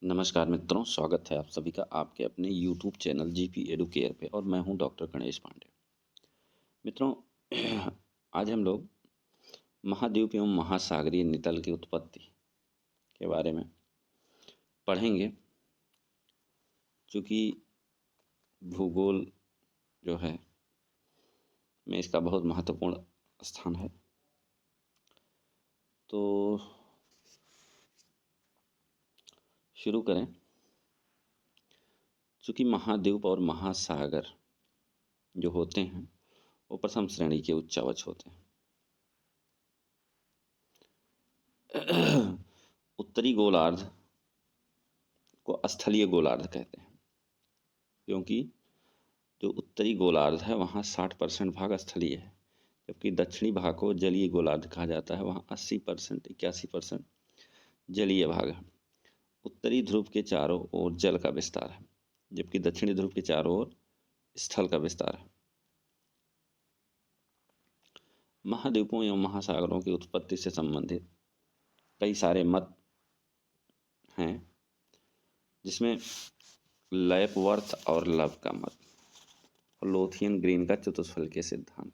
नमस्कार मित्रों, स्वागत है आप सभी का आपके अपने YouTube चैनल जीपी एडुकेयर पे और मैं हूं डॉक्टर गणेश पांडे। मित्रों, आज हम लोग महाद्वीप एवं महासागरीय नितल की उत्पत्ति के बारे में पढ़ेंगे। चूँकि भूगोल जो है में इसका बहुत महत्वपूर्ण स्थान है, तो शुरू करें। चूँकि महाद्वीप और महासागर जो होते हैं वो प्रथम श्रेणी के उच्चावच होते हैं। उत्तरी गोलार्ध को स्थलीय गोलार्ध कहते हैं, क्योंकि जो उत्तरी गोलार्ध है वहाँ 60% भाग स्थलीय है, जबकि दक्षिणी भाग को जलीय गोलार्ध कहा जाता है। वहाँ 80% 81% जलीय भाग है। उत्तरी ध्रुव के चारों ओर जल का विस्तार है, जबकि दक्षिणी ध्रुव के चारों ओर स्थल का विस्तार है। महाद्वीपों एवं महासागरों की उत्पत्ति से संबंधित कई सारे मत हैं, जिसमें लैपवर्थ और लव का मत और लोथियन ग्रीन का चतुष्फलकीय सिद्धांत।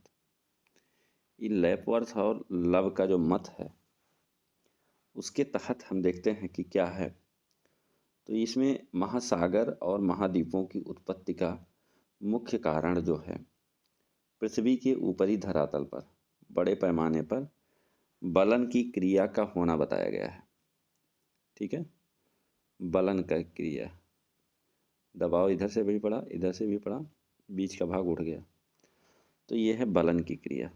ये लैपवर्थ और लव का जो मत है उसके तहत हम देखते हैं कि क्या है। तो इसमें महासागर और महाद्वीपों की उत्पत्ति का मुख्य कारण जो है, पृथ्वी के ऊपरी धरातल पर बड़े पैमाने पर बलन की क्रिया का होना बताया गया है। ठीक है, बलन का क्रिया, दबाव इधर से भी पड़ा, इधर से भी पड़ा, बीच का भाग उठ गया, तो यह है बलन की क्रिया।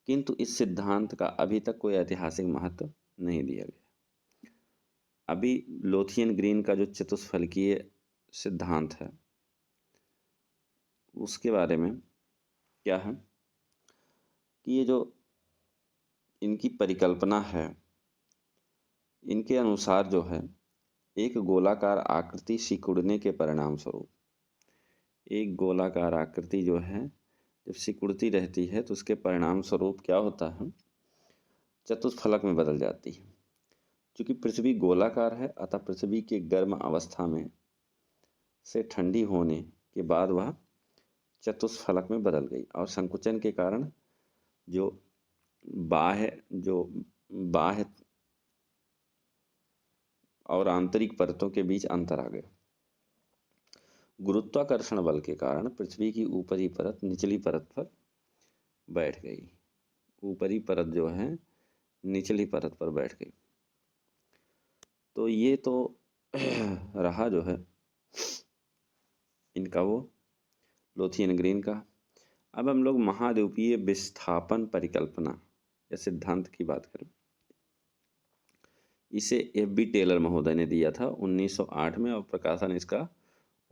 किंतु इस सिद्धांत का अभी तक कोई ऐतिहासिक महत्व नहीं दिया गया। अभी लोथियन ग्रीन का जो चतुष्फलकीय सिद्धांत है उसके बारे में क्या है कि ये जो इनकी परिकल्पना है, इनके अनुसार जो है एक गोलाकार आकृति सिकुड़ने के परिणाम स्वरूप, एक गोलाकार आकृति जो है जब सिकुड़ती रहती है तो उसके परिणाम स्वरूप क्या होता है, चतुष्फलक में बदल जाती है। क्योंकि पृथ्वी गोलाकार है, अतः पृथ्वी के गर्म अवस्था में से ठंडी होने के बाद वह चतुष्फलक में बदल गई और संकुचन के कारण जो बाह्य और आंतरिक परतों के बीच अंतर आ गया। गुरुत्वाकर्षण बल के कारण पृथ्वी की ऊपरी परत निचली परत पर बैठ गई। ऊपरी परत जो है निचली परत पर बैठ गई। तो ये तो रहा जो है इनका वो लोथियन ग्रीन का। अब हम लोग महाद्वीपीय विस्थापन परिकल्पना या सिद्धांत की बात करें। इसे F.B. टेलर महोदय ने दिया था 1908 में और प्रकाशन इसका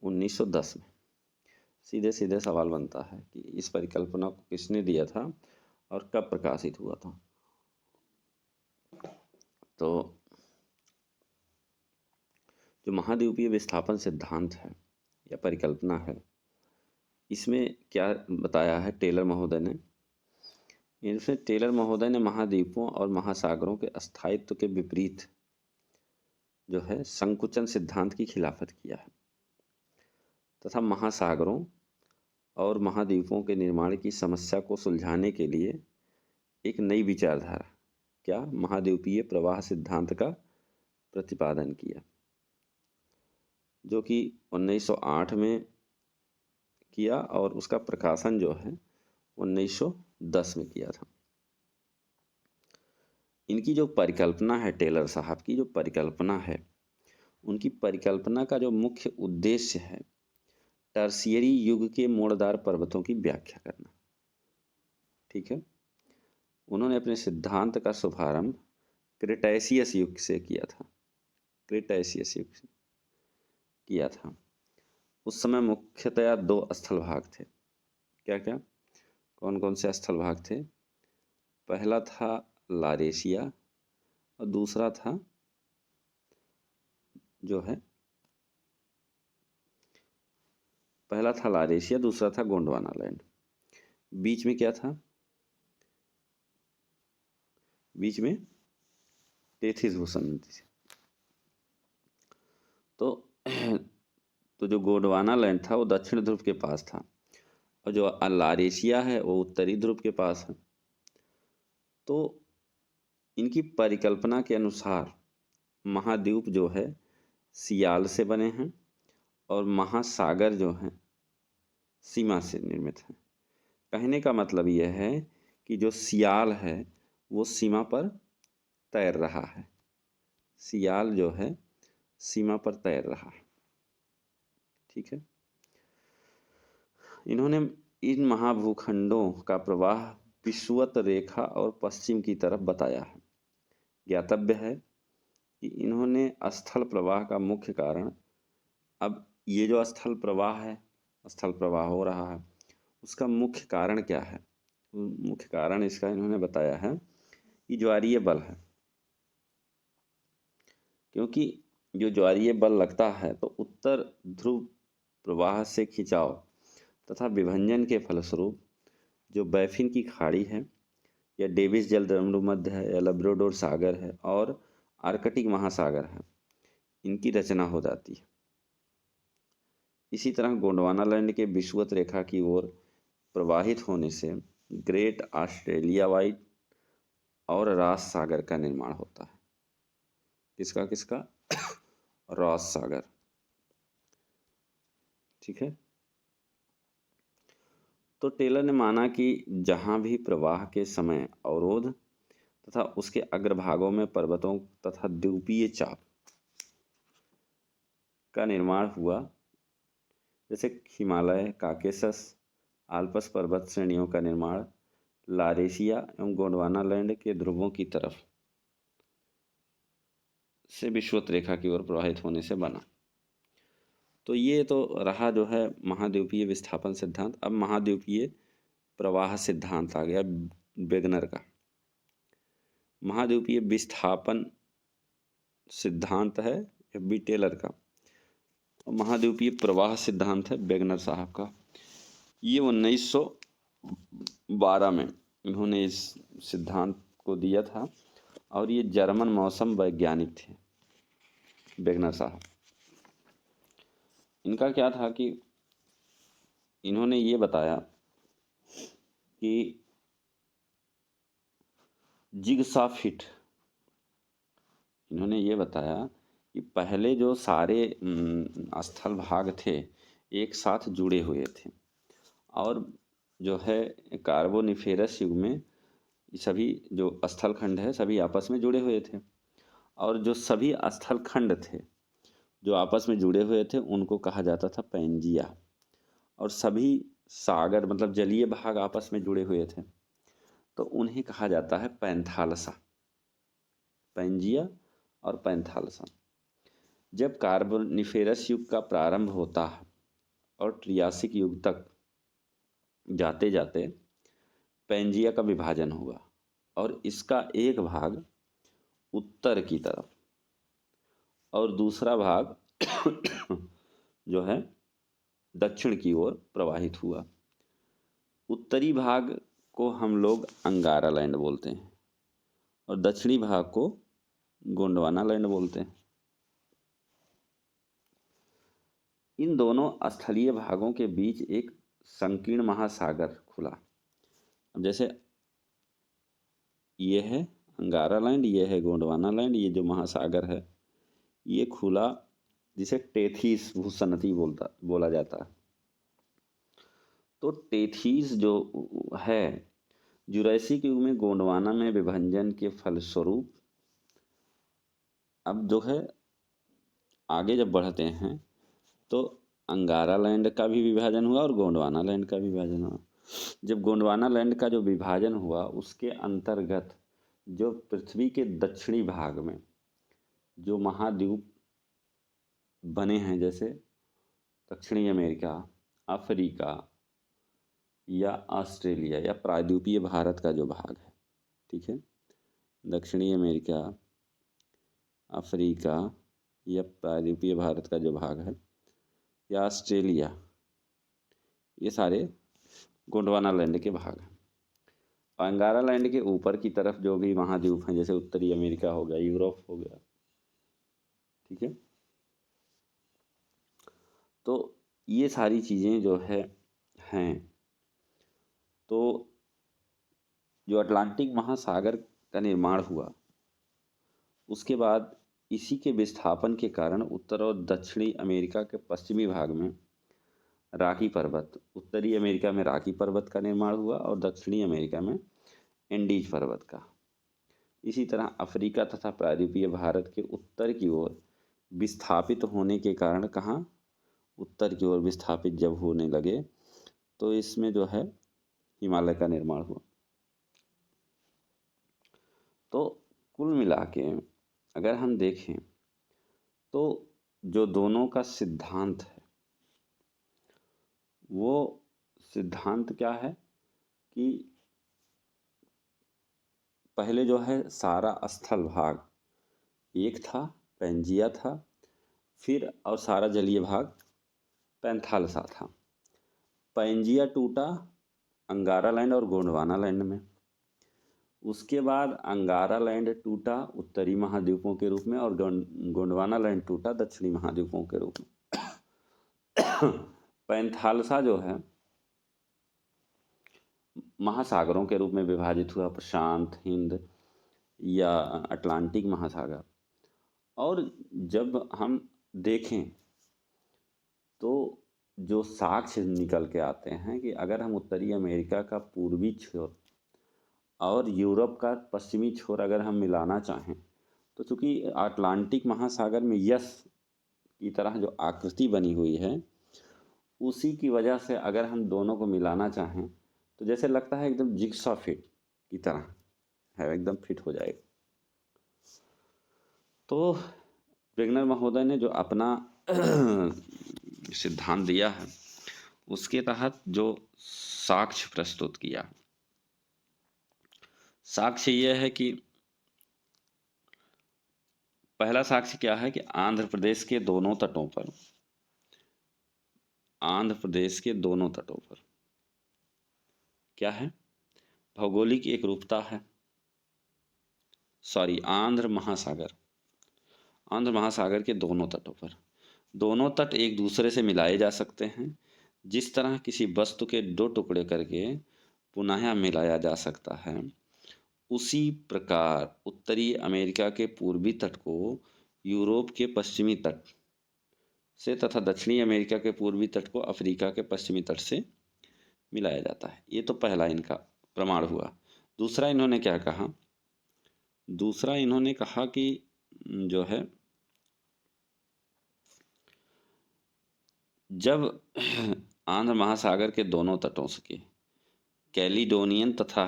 1910 में। सीधे सीधे सवाल बनता है कि इस परिकल्पना को किसने दिया था और कब प्रकाशित हुआ था। तो जो महाद्वीपीय विस्थापन सिद्धांत है या परिकल्पना है, इसमें क्या बताया है टेलर महोदय ने। इसमें टेलर महोदय ने महाद्वीपों और महासागरों के अस्थायित्व के विपरीत जो है संकुचन सिद्धांत की खिलाफत किया है तथा महासागरों और महाद्वीपों के निर्माण की समस्या को सुलझाने के लिए एक नई विचारधारा, क्या, महाद्वीपीय प्रवाह सिद्धांत का प्रतिपादन किया, जो कि 1908 में किया और उसका प्रकाशन जो है 1910 में किया था। इनकी जो परिकल्पना है, टेलर साहब की जो परिकल्पना है, उनकी परिकल्पना का जो मुख्य उद्देश्य है टर्शियरी युग के मोड़दार पर्वतों की व्याख्या करना। ठीक है, उन्होंने अपने सिद्धांत का शुभारंभ क्रेटेशियस युग से किया था। क्रेटेशियस युग से किया था। उस समय मुख्यतया 2 स्थल भाग थे। क्या क्या, कौन कौन से स्थल भाग थे? पहला था लारेशिया और दूसरा था जो है, पहला था लारेशिया, दूसरा था गोंडवाना लैंड। बीच में क्या था? बीच में टेथिस भूषण नदी थी। तो तो जो गोंडवाना लैंड था वो दक्षिण ध्रुव के पास था, और जो लारेशिया है वो उत्तरी ध्रुव के पास है। तो इनकी परिकल्पना के अनुसार महाद्वीप जो है सियाल से बने हैं, और महासागर जो हैं सीमा से निर्मित हैं। कहने का मतलब यह है कि जो सियाल है वो सीमा पर तैर रहा है, सियाल जो है सीमा पर तैर रहा है। ठीक है। इन्होंने इन महाभूखंडों का प्रवाह विषुवत रेखा और पश्चिम की तरफ बताया है। ज्ञातव्य है कि इन्होंने स्थल प्रवाह का मुख्य कारण, अब ये जो स्थल प्रवाह है, स्थल प्रवाह हो रहा है, उसका मुख्य कारण क्या है? मुख्य कारण इसका इन्होंने बताया है कि ज्वारीय बल है। क्योंकि जो ज्वारीय बल लगता है तो उत्तर ध्रुव प्रवाह से खिंचाव तथा विभंजन के फलस्वरूप जो बैफिन की खाड़ी है, या डेविस जलसंधि है, या लैब्राडोर सागर है, और आर्कटिक महासागर है, इनकी रचना हो जाती है। इसी तरह गोंडवाना लैंड के विषुवत रेखा की ओर प्रवाहित होने से ग्रेट ऑस्ट्रेलिया वाइड और रॉस सागर का निर्माण होता है। किसका किसका? रॉस सागर। ठीक है। तो टेलर ने माना कि जहां भी प्रवाह के समय अवरोध तथा उसके अग्रभागों में पर्वतों तथा द्वीपीय चाप का निर्माण हुआ, जैसे हिमालय, काकेशस, आल्प्स पर्वत श्रेणियों का निर्माण लारेशिया एवं गोंडवाना लैंड के ध्रुवों की तरफ से विषुवत रेखा की ओर प्रवाहित होने से बना। तो ये तो रहा जो है महाद्वीपीय विस्थापन सिद्धांत। अब महाद्वीपीय प्रवाह सिद्धांत आ गया वेगनर का। महाद्वीपीय विस्थापन सिद्धांत है एफ.बी. टेलर का, और महाद्वीपीय प्रवाह सिद्धांत है वेगनर साहब का। ये 1912 में इन्होंने इस सिद्धांत को दिया था, और ये जर्मन मौसम वैज्ञानिक थे वेगनर साहब। इनका क्या था कि इन्होंने ये बताया कि जिगसा फिट, इन्होंने ये बताया कि पहले जो सारे स्थल भाग थे एक साथ जुड़े हुए थे, और जो है कार्बोनिफेरस युग में सभी जो स्थल खंड है सभी आपस में जुड़े हुए थे, और जो सभी स्थल खंड थे जो आपस में जुड़े हुए थे उनको कहा जाता था पैंजिया, और सभी सागर मतलब जलीय भाग आपस में जुड़े हुए थे तो उन्हें कहा जाता है पैंथालसा, पैंजिया और पैंथालसा। जब कार्बोनिफेरस युग का प्रारंभ होता है और ट्रियासिक युग तक जाते जाते पैंजिया का विभाजन हुआ, और इसका एक भाग उत्तर की तरफ और दूसरा भाग जो है दक्षिण की ओर प्रवाहित हुआ। उत्तरी भाग को हम लोग अंगारा लैंड बोलते हैं, और दक्षिणी भाग को गोंडवाना लैंड बोलते हैं। इन दोनों स्थलीय भागों के बीच एक संकीर्ण महासागर खुला। अब जैसे ये है अंगारा लैंड, ये है गोंडवाना लैंड, ये जो महासागर है ये खुला, जिसे टेथीस भूसन्नति बोला जाता है। तो टेथीस जो है जुरैसिक युग में गोंडवाना में विभंजन के फलस्वरूप, अब जो है आगे जब बढ़ते हैं तो अंगारा लैंड का भी विभाजन हुआ और गोंडवाना लैंड का भी विभाजन हुआ। जब गोंडवाना लैंड का जो विभाजन हुआ उसके अंतर्गत जो पृथ्वी के दक्षिणी भाग में जो महाद्वीप बने हैं, जैसे दक्षिणी अमेरिका, अफ्रीका या ऑस्ट्रेलिया या प्रायद्वीपीय भारत का जो भाग है, ठीक है, दक्षिणी अमेरिका, अफ्रीका या प्रायद्वीपीय भारत का जो भाग है, या ऑस्ट्रेलिया, ये सारे गोंडवाना लैंड के भाग हैं। अंगारा लैंड के ऊपर की तरफ जो भी महाद्वीप हैं, जैसे उत्तरी अमेरिका हो गया, यूरोप हो गया, ठीक है, तो ये सारी चीज़ें जो है हैं। तो जो अटलांटिक महासागर का निर्माण हुआ, उसके बाद इसी के विस्थापन के कारण उत्तर और दक्षिणी अमेरिका के पश्चिमी भाग में रॉकी पर्वत, उत्तरी अमेरिका में रॉकी पर्वत का निर्माण हुआ और दक्षिणी अमेरिका में एंडीज पर्वत का। इसी तरह अफ्रीका तथा प्रायद्वीपीय भारत के उत्तर की ओर विस्थापित होने के कारण कहाँ, उत्तर की ओर विस्थापित जब होने लगे तो इसमें जो है हिमालय का निर्माण हुआ। तो कुल मिला के अगर हम देखें तो जो दोनों का सिद्धांत है, वो सिद्धांत क्या है कि पहले जो है सारा स्थल भाग एक था, पैंजिया था, फिर और सारा जलीय भाग पैंथालसा था। पैंजिया टूटा अंगारा लैंड और गोंडवाना लैंड में। उसके बाद अंगारा लैंड टूटा उत्तरी महाद्वीपों के रूप में और गोंडवाना लैंड टूटा दक्षिणी महाद्वीपों के रूप में। पैंथालसा जो है महासागरों के रूप में विभाजित हुआ, प्रशांत, हिंद या अटलांटिक महासागर। और जब हम देखें तो जो साक्ष्य निकल के आते हैं कि अगर हम उत्तरी अमेरिका का पूर्वी छोर और यूरोप का पश्चिमी छोर अगर हम मिलाना चाहें तो चूँकि अटलांटिक महासागर में यस की तरह जो आकृति बनी हुई है, उसी की वजह से अगर हम दोनों को मिलाना चाहें तो जैसे लगता है एकदम जिग्सॉ फिट की तरह है, एकदम फिट हो जाएगा। तो वेगनर महोदय ने जो अपना सिद्धांत दिया है, उसके तहत जो साक्ष्य प्रस्तुत किया, साक्ष्य यह है कि पहला साक्ष्य क्या है कि आंध्र प्रदेश के दोनों तटों पर, आंध्र प्रदेश के दोनों तटों पर क्या है, भौगोलिक एकरूपता है। सॉरी, आंध्र महासागर के दोनों तटों पर, दोनों तट एक दूसरे से मिलाए जा सकते हैं। जिस तरह किसी वस्तु के दो टुकड़े करके पुनः मिलाया जा सकता है, उसी प्रकार उत्तरी अमेरिका के पूर्वी तट को यूरोप के पश्चिमी तट से तथा दक्षिणी अमेरिका के पूर्वी तट को अफ्रीका के पश्चिमी तट से मिलाया जाता है। ये तो पहला इनका प्रमाण हुआ। दूसरा इन्होंने क्या कहा, दूसरा इन्होंने कहा कि जो है जब आंध्र महासागर के दोनों तटों से कैलिडोनियन तथा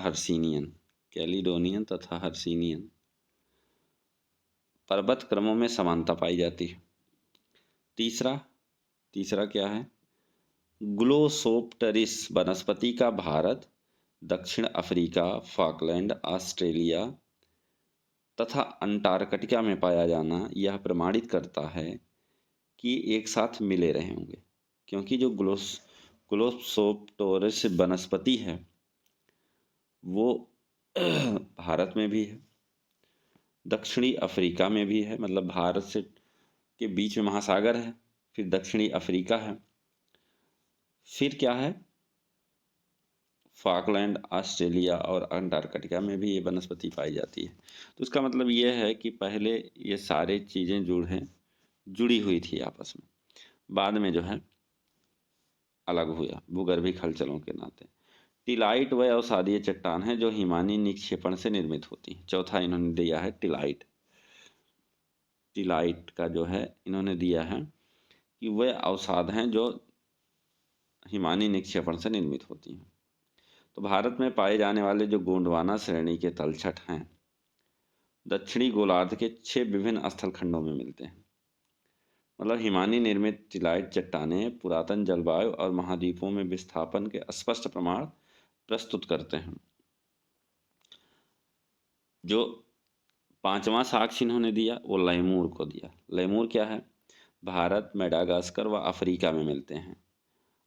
हर्सिनियन पर्वत क्रमों में समानता पाई जाती है। तीसरा क्या है, ग्लोसोप्टेरिस वनस्पति का भारत, दक्षिण अफ्रीका, फॉकलैंड, ऑस्ट्रेलिया तथा अंटार्कटिका में पाया जाना यह प्रमाणित करता है कि एक साथ मिले रहे होंगे, क्योंकि जो ग्लोसोप्टेरिस वनस्पति है वो भारत में भी है, दक्षिणी अफ्रीका में भी है, मतलब भारत से के बीच में महासागर है, फिर दक्षिणी अफ्रीका है, फिर क्या है फॉकलैंड, ऑस्ट्रेलिया और अंटार्कटिका में भी ये वनस्पति पाई जाती है। तो इसका मतलब ये है कि पहले ये सारे चीज़ें जुड़ी हुई थी आपस में, बाद में जो है अलग हुआ भूगर्भिक हलचलों के नाते। टिलाइट वह अवसादीय चट्टान है जो हिमानी निक्षेपण से निर्मित होती है। चौथा इन्होंने दिया है टिलाइट का जो है इन्होंने दिया है कि वह अवसाद हैं जो हिमानी निक्षेपण से निर्मित होती हैं। तो भारत में पाए जाने वाले जो गोंडवाना श्रेणी के तलछट हैं, दक्षिणी गोलार्ध के 6 विभिन्न स्थल खंडों में मिलते हैं। मतलब हिमानी निर्मित टिलाइट चट्टानें पुरातन जलवायु और महाद्वीपों में विस्थापन के स्पष्ट प्रमाण प्रस्तुत करते हैं। जो 5वां साक्ष्य इन्होंने दिया वो लैमूर को दिया। लैमूर क्या है, भारत, मेडागास्कर व अफ्रीका में मिलते हैं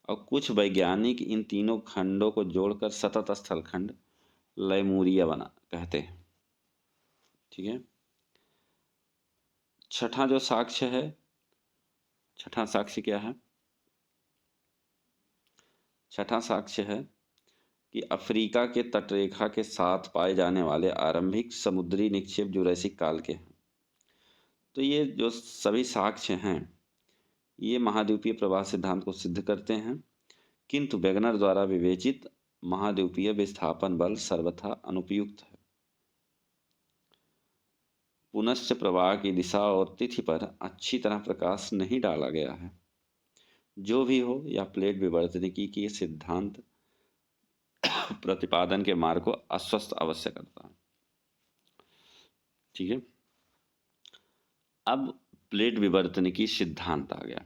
और कुछ वैज्ञानिक इन तीनों खंडों को जोड़कर सतत स्थल खंड लैमूरिया बना कहते हैं। ठीक है। छठा साक्ष्य क्या है, छठा साक्ष्य है कि अफ्रीका के तटरेखा के साथ पाए जाने वाले आरंभिक समुद्री निक्षेप जुरैसिक काल के हैं। तो ये जो सभी साक्ष्य हैं ये महाद्वीपीय प्रवाह सिद्धांत को सिद्ध करते हैं, किंतु वेगनर द्वारा विवेचित महाद्वीपीय विस्थापन बल सर्वथा अनुपयुक्त है। पुनश्च प्रवाह की दिशा और तिथि पर अच्छी तरह प्रकाश नहीं डाला गया है। जो भी हो, यह प्लेट विवर्तनिकी की सिद्धांत प्रतिपादन के मार्ग को अस्वस्थ अवश्य करता है। ठीक है, अब प्लेट विवर्तनिकी सिद्धांत आ गया।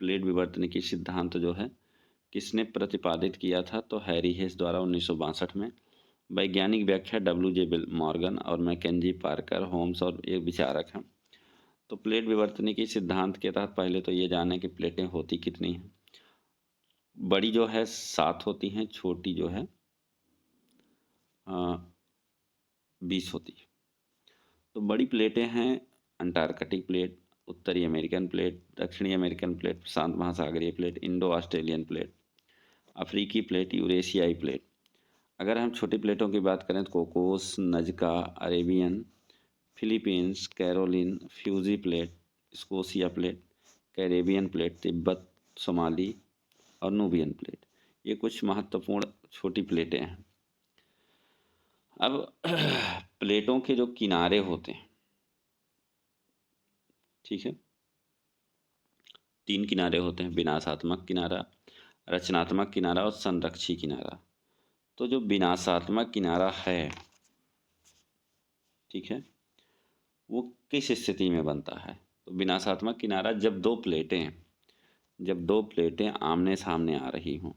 प्लेट विवर्तनिकी सिद्धांत जो है किसने प्रतिपादित किया था? तो हैरी हेस द्वारा 1962 में। वैज्ञानिक व्याख्या WJ मॉर्गन और मैकेंजी पार्कर होम्स और एक विचारक हैं। तो प्लेट विवर्तनिकी सिद्धांत के तहत पहले तो ये जाने कि प्लेटें होती कितनी हैं। बड़ी जो है 7 होती हैं, छोटी जो है 20 होती है। तो बड़ी प्लेटें हैं अंटार्कटिक प्लेट, उत्तरी अमेरिकन प्लेट, दक्षिणी अमेरिकन प्लेट, प्रशांत महासागरीय प्लेट, इंडो ऑस्ट्रेलियन प्लेट, अफ्रीकी प्लेट, यूरेशियाई प्लेट। अगर हम छोटी प्लेटों की बात करें तो Cocos, Nazca, Arabian, Philippines, Caroline, Fiji plate, Scotia plate, Caribbean plate, Tibet, Somali और नूबियन प्लेट, ये कुछ महत्वपूर्ण छोटी प्लेटें हैं। अब प्लेटों के जो किनारे होते हैं, ठीक है, 3 किनारे होते हैं, विनाशात्मक किनारा, रचनात्मक किनारा और संरक्षी किनारा। तो जो विनाशात्मक किनारा है, ठीक है, वो किस स्थिति में बनता है? तो विनाशात्मक किनारा जब दो प्लेटें आमने सामने आ रही हों,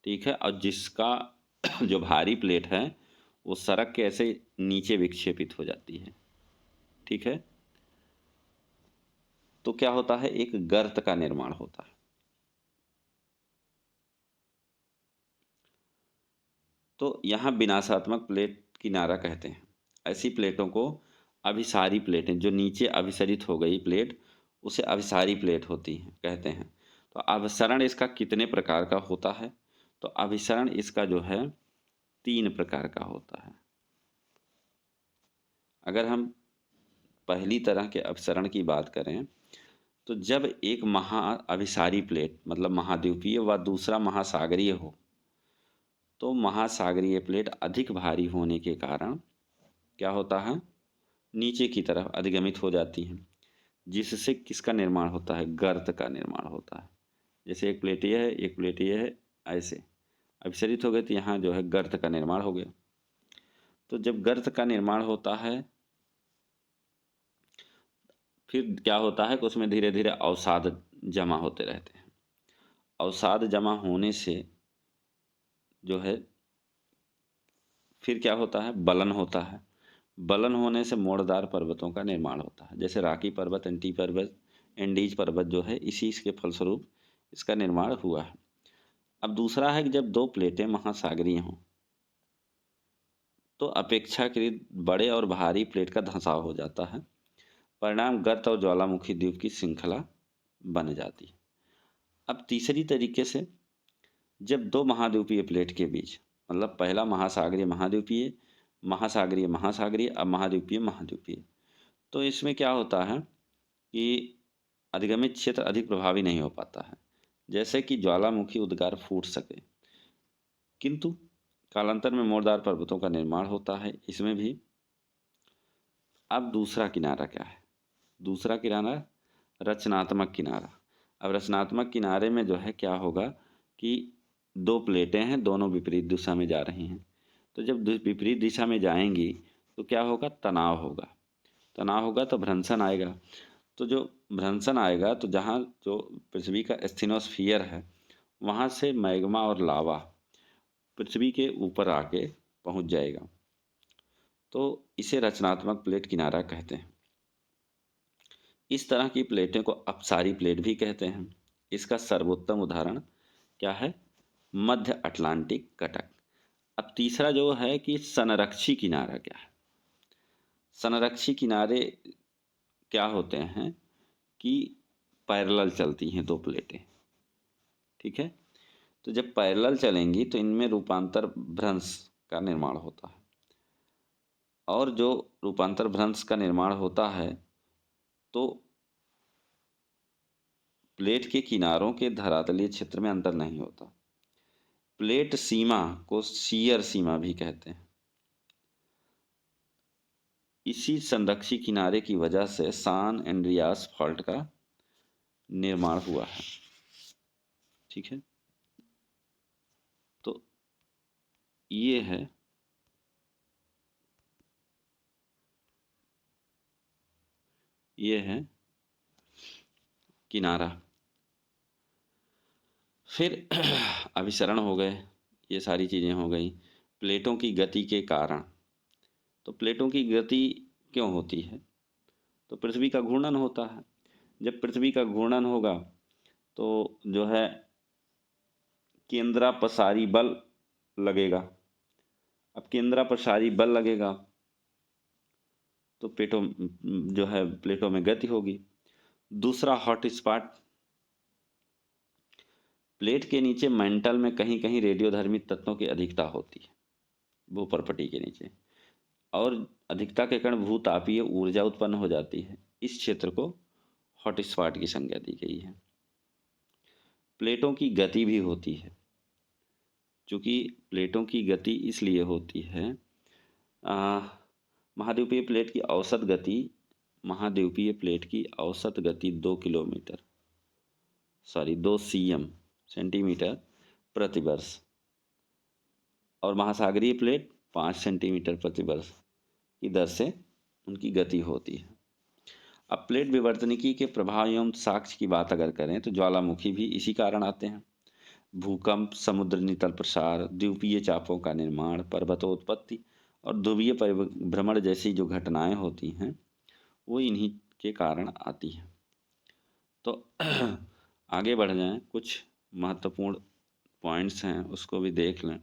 ठीक है, और जिसका जो भारी प्लेट है वो सड़क के ऐसे नीचे विक्षेपित हो जाती है, ठीक है, तो क्या होता है? एक गर्त का निर्माण होता है। तो यहाँ विनाशात्मक प्लेट किनारा कहते हैं। ऐसी प्लेटों को अभिसारी प्लेटें, जो नीचे अभिसरित हो गई प्लेट, उसे अभिसारी प्लेट होती हैं कहते हैं। तो अभिसरण इसका कितने प्रकार का होता है? तो अभिसरण इसका जो है 3 प्रकार का होता है। अगर हम पहली तरह के अभिसरण की बात करें तो जब एक महाअभिसारी प्लेट मतलब महाद्वीपीय व दूसरा महासागरीय हो, तो महासागरीय प्लेट अधिक भारी होने के कारण क्या होता है? नीचे की तरफ अधिगमित हो जाती हैं, जिससे किसका निर्माण होता है? गर्त का निर्माण होता है। जैसे एक प्लेट ये है, एक प्लेट ये है, ऐसे अभिसरित हो गए तो यहाँ जो है गर्त का निर्माण हो गया। तो जब गर्त का निर्माण होता है फिर क्या होता है कि उसमें धीरे धीरे अवसाद जमा होते रहते हैं। अवसाद जमा होने से जो है फिर क्या होता है? बलन होता है। बलन होने से मोड़दार पर्वतों का निर्माण होता है, जैसे राकी पर्वत, एंडीज पर्वत जो है, इसी इसके फलस्वरूप इसका निर्माण हुआ है। अब दूसरा है कि जब 2 प्लेटें महासागरीय हों तो अपेक्षाकृत बड़े और भारी प्लेट का धंसाव हो जाता है, परिणाम गर्त और ज्वालामुखी द्वीप की श्रृंखला बन जाती है। अब तीसरी तरीके से जब 2 महाद्वीपीय प्लेट के बीच, मतलब पहला महासागरीय महाद्वीपीय, महासागरीय महासागरीय, अब महाद्वीपीय महाद्वीपीय, तो इसमें क्या होता है कि अधिगमित क्षेत्र अधिक प्रभावी नहीं हो पाता है, जैसे कि ज्वालामुखी उद्गार फूट सके, किंतु कालांतर में मोड़दार पर्वतों का निर्माण होता है इसमें भी। अब दूसरा किनारा क्या है? दूसरा किनारा रचनात्मक किनारा। अब रचनात्मक किनारे में जो है क्या होगा कि 2 प्लेटें हैं, दोनों विपरीत दिशा में जा रही हैं। तो जब विपरीत दिशा में जाएंगी तो क्या होगा? तनाव होगा। तनाव होगा तो भ्रंशन आएगा। तो जो भ्रंशन आएगा तो जहाँ जो पृथ्वी का एस्थेनोस्फीयर है वहाँ से मैग्मा और लावा पृथ्वी के ऊपर आके पहुँच जाएगा, तो इसे रचनात्मक प्लेट किनारा कहते हैं। इस तरह की प्लेटें को अपसारी प्लेट भी कहते हैं। इसका सर्वोत्तम उदाहरण क्या है? मध्य अटलांटिक कटक। अब तीसरा जो है कि संरक्षी किनारा क्या है? संरक्षी किनारे क्या होते हैं कि पैरेलल चलती हैं 2 प्लेटें, ठीक है, तो जब पैरेलल चलेंगी तो इनमें रूपांतर भ्रंश का निर्माण होता है, और जो रूपांतर भ्रंश का निर्माण होता है तो प्लेट के किनारों के धरातलीय क्षेत्र में अंतर नहीं होता। प्लेट सीमा को शियर सीमा भी कहते हैं। इसी संरक्षी किनारे की वजह से सान एंड्रियास फॉल्ट का निर्माण हुआ है। ठीक है, तो ये है किनारा। फिर अभिसरण हो गए, ये सारी चीज़ें हो गई। प्लेटों की गति के कारण, तो प्लेटों की गति क्यों होती है? तो पृथ्वी का घूर्णन होता है। जब पृथ्वी का घूर्णन होगा तो जो है केंद्रापसारी बल लगेगा। अब केंद्रापसारी बल लगेगा तो प्लेटों में गति होगी। दूसरा हॉट स्पॉट, प्लेट के नीचे मेंटल में कहीं कहीं रेडियोधर्मी तत्वों की अधिकता होती है, भूपर्पटी के नीचे, और अधिकता के कारण भूतापीय ऊर्जा उत्पन्न हो जाती है। इस क्षेत्र को हॉट स्पॉट की संज्ञा दी गई है। प्लेटों की गति भी होती है, क्योंकि प्लेटों की गति इसलिए होती है, महाद्वीपीय प्लेट की औसत गति, महाद्वीपीय प्लेट की औसत गति 2 cm सेंटीमीटर प्रति वर्ष, और महासागरीय प्लेट 5 सेंटीमीटर प्रति वर्ष की दर से उनकी गति होती है। अब प्लेट विवर्तनिकी के प्रभाव एवं साक्ष्य की बात अगर करें तो ज्वालामुखी भी इसी कारण आते हैं। भूकंप, समुद्र नितल प्रसार, द्वीपीय चापों का निर्माण, पर्वतोत्पत्ति और ध्रुवीय परिभ्रमण जैसी जो घटनाएं होती हैं वो इन्हीं के कारण आती हैं। तो आगे बढ़ जाएं, कुछ महत्वपूर्ण पॉइंट्स हैं उसको भी देख लें।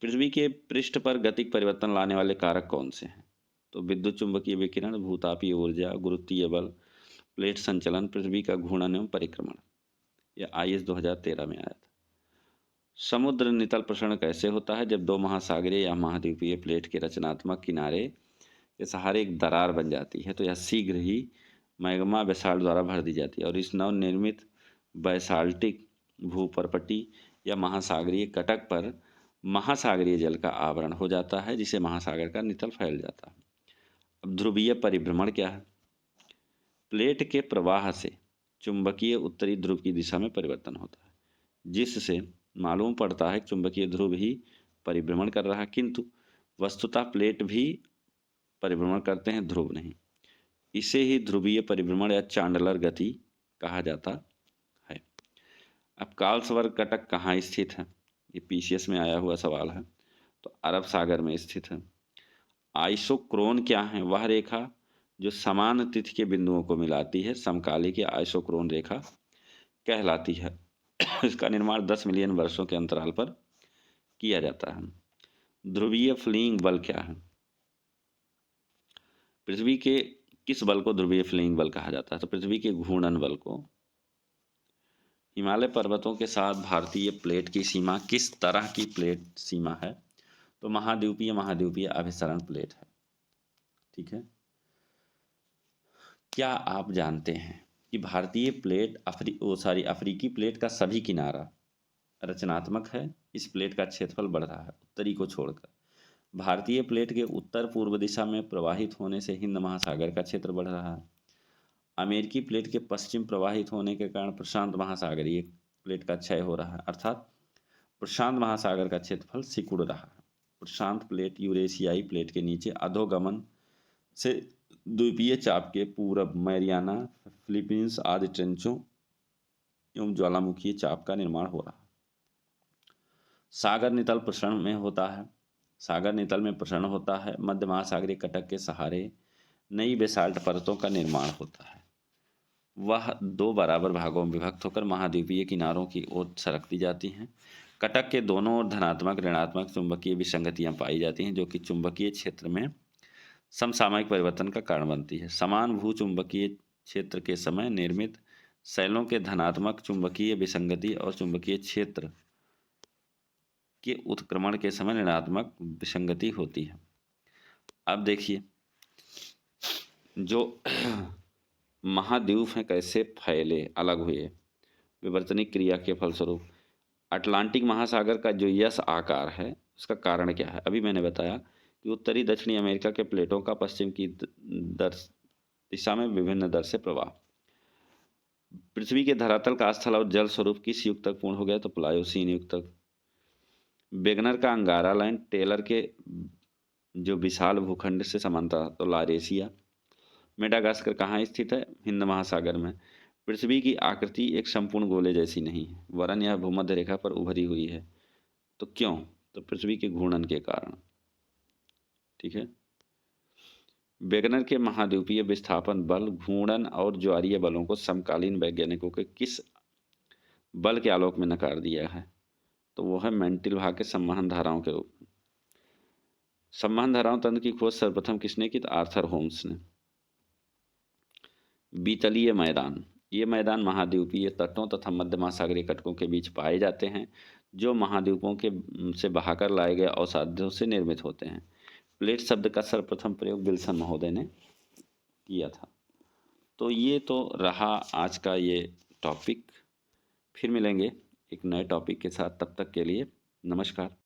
पृथ्वी के पृष्ठ पर गतिक परिवर्तन लाने वाले कारक कौन से हैं? तो विद्युत चुंबकीय विकिरण, भूतापीय ऊर्जा, गुरुत्वीय बल, प्लेट संचलन, पृथ्वी का घूर्णन एवं परिक्रमण। यह IS 2013 में आया था। समुद्र नितल प्रसरण कैसे होता है? जब दो महासागरीय या महाद्वीपीय प्लेट के रचनात्मक किनारे के सहारे एक दरार बन जाती है तो यह शीघ्र ही मैग्मा बेसाल्ट द्वारा भर दी जाती है और इस नवनिर्मित बैसाल्टिक भूपर्पटी या महासागरीय कटक पर महासागरीय जल का आवरण हो जाता है, जिसे महासागर का नितल फैल जाता है। अब ध्रुवीय परिभ्रमण क्या है? प्लेट के प्रवाह से चुंबकीय उत्तरी ध्रुव की दिशा में परिवर्तन होता है, जिससे मालूम पड़ता है कि चुंबकीय ध्रुव ही परिभ्रमण कर रहा है, किंतु वस्तुतः प्लेट भी परिभ्रमण करते हैं, ध्रुव नहीं। इसे ही ध्रुवीय परिभ्रमण या चांडलर गति कहा जाता है। अब कार्लसवर्ग कटक कहाँ स्थित है? ये PCS में आया हुआ सवाल है। तो अरब सागर में स्थित है। आइसोक्रोन क्या है? वह रेखा जो समान तिथि के बिंदुओं को मिलाती है समकालिक या आइसोक्रोन रेखा कहलाती है। इसका निर्माण 10 मिलियन वर्षों के अंतराल पर किया जाता है। ध्रुवीय फ्लीइंग बल क्या है? पृथ्वी के किस बल को ध्रुवीय फ्लीइंग बल कहा जाता है? तो पृथ्वी के घूर्णन बल को। हिमालय पर्वतों के साथ भारतीय प्लेट की सीमा किस तरह की प्लेट सीमा है? तो महाद्वीपीय अभिसरण प्लेट है। ठीक है, क्या आप जानते हैं कि भारतीय प्लेट अफ्रीकी प्लेट का सभी किनारा रचनात्मक है? इस प्लेट का क्षेत्रफल बढ़ रहा है उत्तरी को छोड़कर। भारतीय प्लेट के उत्तर पूर्व दिशा में प्रवाहित होने से हिंद महासागर का क्षेत्र बढ़ रहा है। अमेरिकी प्लेट के पश्चिम प्रवाहित होने के कारण प्रशांत महासागरीय प्लेट का क्षय हो रहा है, अर्थात प्रशांत महासागर का क्षेत्रफल सिकुड़ रहा है। प्रशांत प्लेट यूरेशियाई प्लेट के नीचे अधोगमन से द्वीपीय चाप के पूरब मैरियाना, फिलीपींस आदि ट्रेंचों एवं ज्वालामुखी चाप का निर्माण हो रहा है। सागर नितल प्रसरण में होता है। सागर नितल में प्रसरण होता है। मध्य महासागरीय कटक के सहारे नई बेसाल्ट परतों का निर्माण होता है। वह 2 बराबर भागों में विभक्त होकर महाद्वीपीय किनारों की ओर सरकती जाती हैं। कटक के दोनों ओर धनात्मक ऋणात्मक चुंबकीय विसंगतियां पाई जाती हैं, जो कि चुंबकीय क्षेत्र में समसामयिक परिवर्तन का कारण बनती है। समान भूचुंबकीय क्षेत्र के समय निर्मित शैलों के धनात्मक चुंबकीय विसंगति और चुंबकीय क्षेत्र के उत्क्रमण के समय ऋणात्मक विसंगति होती है। अब देखिए जो महाद्वीप हैं कैसे फैले, अलग हुए विवर्तनिक क्रिया के फलस्वरूप। अटलांटिक महासागर का जो यस आकार है उसका कारण क्या है? अभी मैंने बताया कि उत्तरी दक्षिणी अमेरिका के प्लेटों का पश्चिम की दिशा में विभिन्न दर से प्रवाह। पृथ्वी के धरातल का स्थल और जल स्वरूप किस युग तक पूर्ण हो गया? तो प्लायोसीन युग तक। वेगनर का अंगारा लाइन टेलर के जो विशाल भूखंड से समांतर, तो लारेशिया। मेडागास्कर कहाँ स्थित है? हिंद महासागर में। पृथ्वी की आकृति एक संपूर्ण गोले जैसी नहीं है, वरन यह भूमध्य रेखा पर उभरी हुई है। तो क्यों? तो पृथ्वी के घूर्णन के कारण। ठीक है। वेगनर के महाद्वीपीय विस्थापन बल, घूर्णन और ज्वारीय बलों को समकालीन वैज्ञानिकों के किस बल के आलोक में नकार दिया है? तो वो है मेंटिलवा के संवहन धाराओं के रूप में। संवहन धाराओं तंत्र की खोज सर्वप्रथम किसने की? तो आर्थर होम्स ने। बीतलीय मैदान, ये मैदान महाद्वीपीय तटों तथा मध्य महासागरीय तटों के बीच पाए जाते हैं, जो महाद्वीपों के से बहाकर लाए गए अवसादों से निर्मित होते हैं। प्लेट शब्द का सर्वप्रथम प्रयोग विल्सन महोदय ने किया था। तो ये तो रहा आज का ये टॉपिक। फिर मिलेंगे एक नए टॉपिक के साथ, तब तक के लिए नमस्कार।